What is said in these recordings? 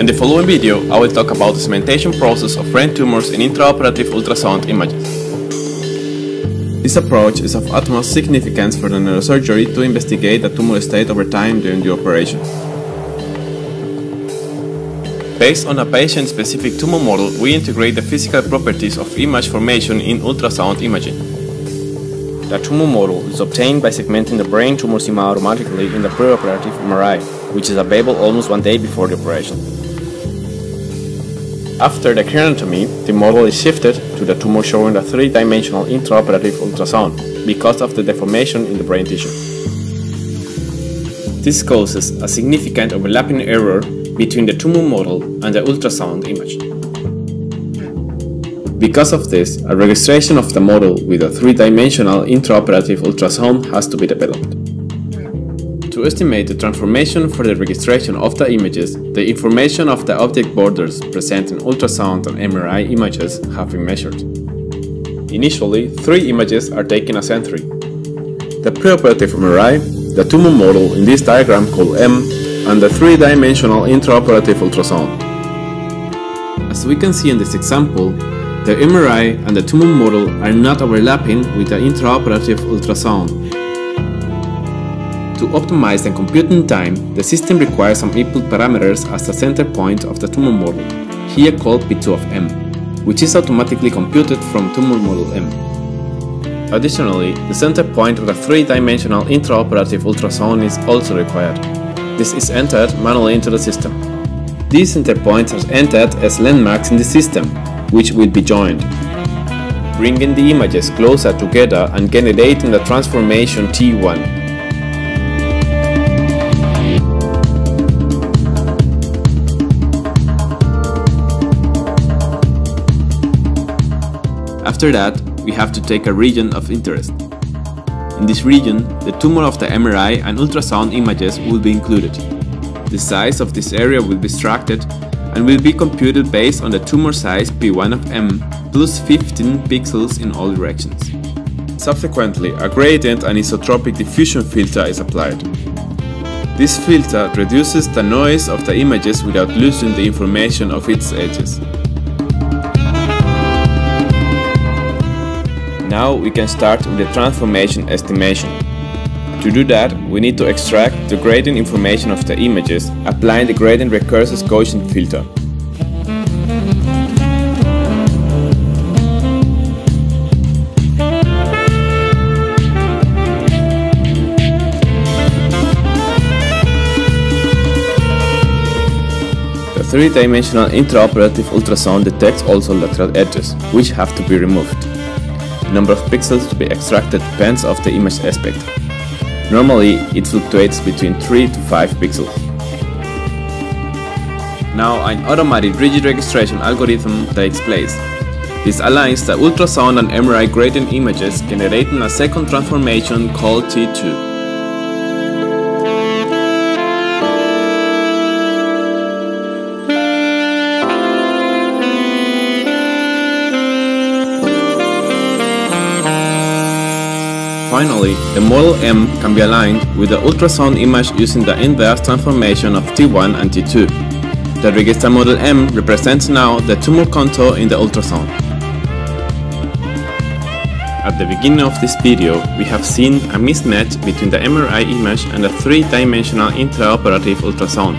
In the following video, I will talk about the cementation process of brain tumors in intraoperative ultrasound images. This approach is of utmost significance for the neurosurgery to investigate the tumor state over time during the operation. Based on a patient-specific tumor model, we integrate the physical properties of image formation in ultrasound imaging. The tumor model is obtained by segmenting the brain tumor schema automatically in the preoperative MRI, which is available almost 1 day before the operation. After the craniotomy, the model is shifted to the tumor showing the 3-dimensional intraoperative ultrasound because of the deformation in the brain tissue. This causes a significant overlapping error between the tumor model and the ultrasound image. Because of this, a registration of the model with a 3-dimensional intraoperative ultrasound has to be developed. To estimate the transformation for the registration of the images, the information of the object borders present in ultrasound and MRI images have been measured. Initially, 3 images are taken as entry. The preoperative MRI, the tumor model in this diagram called M, and the 3-dimensional intraoperative ultrasound. As we can see in this example, the MRI and the tumor model are not overlapping with the intraoperative ultrasound. To optimize the computing time, the system requires some input parameters as the center point of the tumor model, here called P2 of M, which is automatically computed from tumor model M. Additionally, the center point of the 3-dimensional intraoperative ultrasound is also required. This is entered manually into the system. These center points are entered as landmarks in the system, which will be joined, bringing the images closer together and generating the transformation T1. After that, we have to take a region of interest. In this region, the tumor of the MRI and ultrasound images will be included. The size of this area will be extracted and will be computed based on the tumor size P1 of M plus 15 pixels in all directions. Subsequently, a gradient and isotropic diffusion filter is applied. This filter reduces the noise of the images without losing the information of its edges. Now we can start with the transformation estimation. To do that, we need to extract the gradient information of the images, applying the gradient recursive quotient filter. The 3-dimensional intraoperative ultrasound detects also lateral edges, which have to be removed. The number of pixels to be extracted depends on the image aspect. Normally, it fluctuates between 3 to 5 pixels. Now an automatic rigid registration algorithm takes place. This aligns the ultrasound and MRI gradient images, generating a second transformation called T2. Finally, the model M can be aligned with the ultrasound image using the inverse transformation of T1 and T2. The register model M represents now the tumor contour in the ultrasound. At the beginning of this video, we have seen a mismatch between the MRI image and the 3-dimensional intraoperative ultrasound.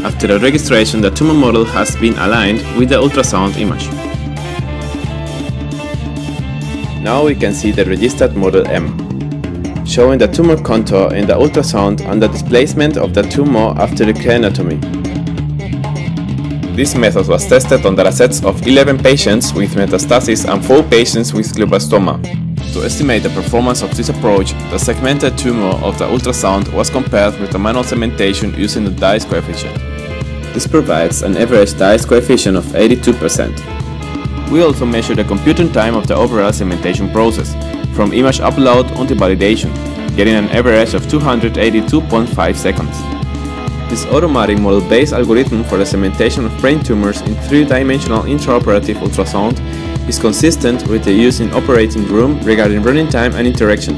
After the registration, the tumor model has been aligned with the ultrasound image. Now we can see the registered model M, showing the tumor contour in the ultrasound and the displacement of the tumor after the craniotomy. This method was tested on datasets of 11 patients with metastasis and 4 patients with glioblastoma. To estimate the performance of this approach, the segmented tumor of the ultrasound was compared with the manual segmentation using the dice coefficient. This provides an average dice coefficient of 82%. We also measure the computing time of the overall segmentation process, from image upload until validation, getting an average of 282.5 seconds. This automatic model-based algorithm for the segmentation of brain tumors in 3-dimensional intraoperative ultrasound is consistent with the use in operating room regarding running time and interaction.